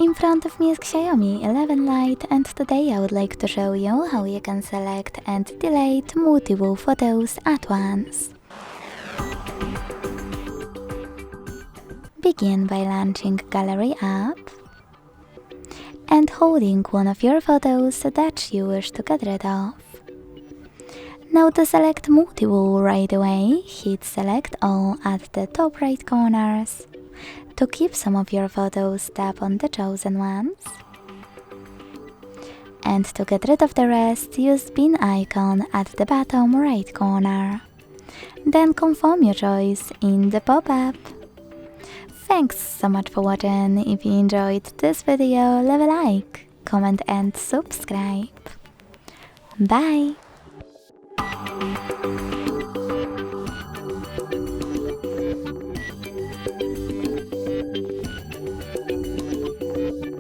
In front of me is XIAOMI 11 Lite, and today I would like to show you how you can select and delete multiple photos at once. Begin by launching Gallery app and holding one of your photos that you wish to get rid of. Now to select multiple right away, hit select all at the top right corners. To keep some of your photos, tap on the chosen ones. And to get rid of the rest, use bin icon at the bottom right corner. Then confirm your choice in the pop-up. Thanks so much for watching. If you enjoyed this video, leave a like, comment and subscribe. Bye!